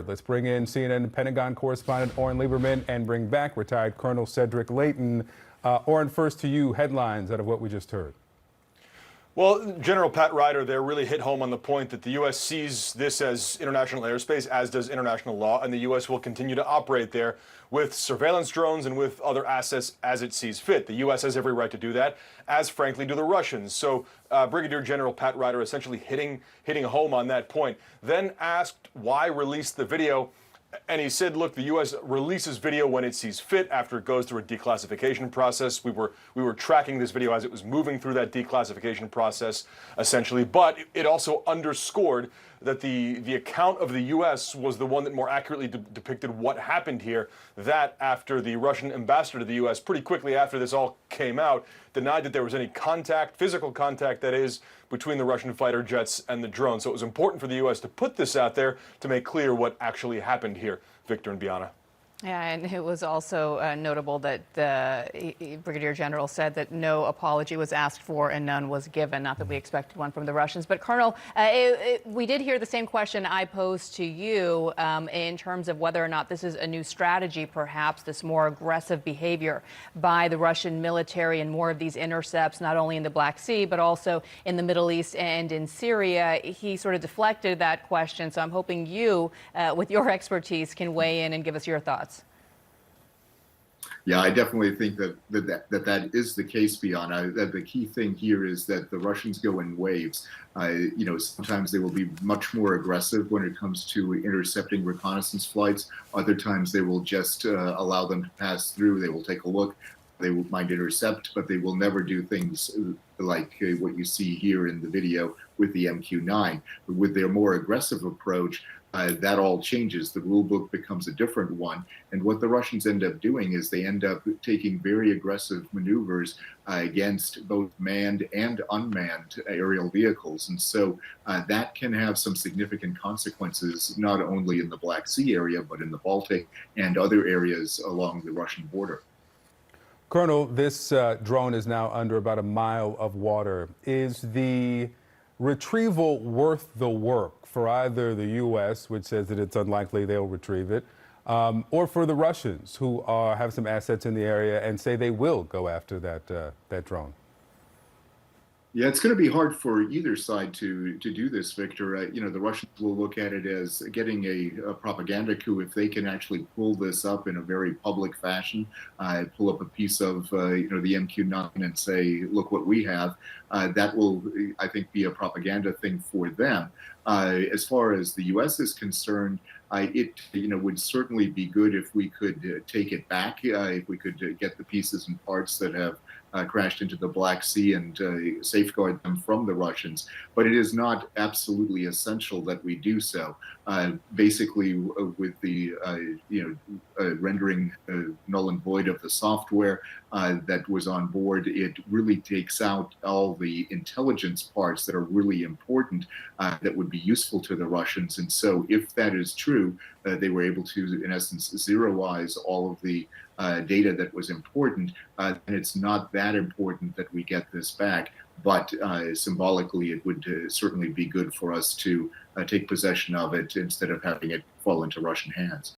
heard. Let's bring in CNN Pentagon correspondent Oren Liebermann and bring back retired Colonel Cedric Leighton. Oren, first to you, headlines out of what we just heard. Well, General Pat Ryder there really hit home on the point that the U.S. sees this as international airspace, as does international law, and the U.S. will continue to operate there with surveillance drones and with other assets as it sees fit. The U.S. has every right to do that, as frankly do the Russians. So Brigadier General Pat Ryder essentially hitting home on that point. Then asked why release the video. And he said, look, the U.S. releases video when it sees fit after it goes through a declassification process. We were tracking this video as it was moving through that declassification process, essentially. But it also underscored that the account of the U.S. was the one that more accurately depicted what happened here. That after the Russian ambassador to the U.S., pretty quickly after this all came out, denied that there was any contact, physical contact that is, between the Russian fighter jets and the drone. So it was important for the U.S. to put this out there to make clear what actually happened here. Victor and Bianna. Yeah, and it was also notable that the Brigadier General said that no apology was asked for and none was given. Not that we expected one from the Russians. But Colonel, we did hear the same question I posed to you in terms of whether or not this is a new strategy, perhaps this more aggressive behavior by the Russian military and more of these intercepts, not only in the Black Sea, but also in the Middle East and in Syria. He sort of deflected that question. So I'm hoping you, with your expertise, can weigh in and give us your thoughts. Yeah, I definitely think that is the case, Bianna. That the key thing here is that the Russians go in waves. Sometimes they will be much more aggressive when it comes to intercepting reconnaissance flights. Other times they will just allow them to pass through. They will take a look. They might intercept, but they will never do things like what you see here in the video with the MQ-9. With their more aggressive approach, that all changes. The rule book becomes a different one. And what the Russians end up doing is they end up taking very aggressive maneuvers against both manned and unmanned aerial vehicles. And so that can have some significant consequences, not only in the Black Sea area, but in the Baltic and other areas along the Russian border. Colonel, this drone is now under about a mile of water. Is the retrieval worth the work for either the U.S., which says that it's unlikely they'll retrieve it, or for the Russians, who have some assets in the area and say they will go after that drone? Yeah, it's going to be hard for either side to do this, Victor. The Russians will look at it as getting a propaganda coup if they can actually pull this up in a very public fashion, pull up a piece of the MQ-9 and say, look what we have. That will, I think, be a propaganda thing for them. As far as the U.S. is concerned, it would certainly be good if we could take it back, if we could get the pieces and parts that have crashed into the Black Sea and safeguard them from the Russians. But it is not absolutely essential that we do so. Basically, with the rendering null and void of the software that was on board, it really takes out all the intelligence parts that are really important that would be useful to the Russians. And so if that is true, they were able to, in essence, zeroize all of the data that was important, and it's not that important that we get this back. But symbolically, it would certainly be good for us to take possession of it instead of having it fall into Russian hands.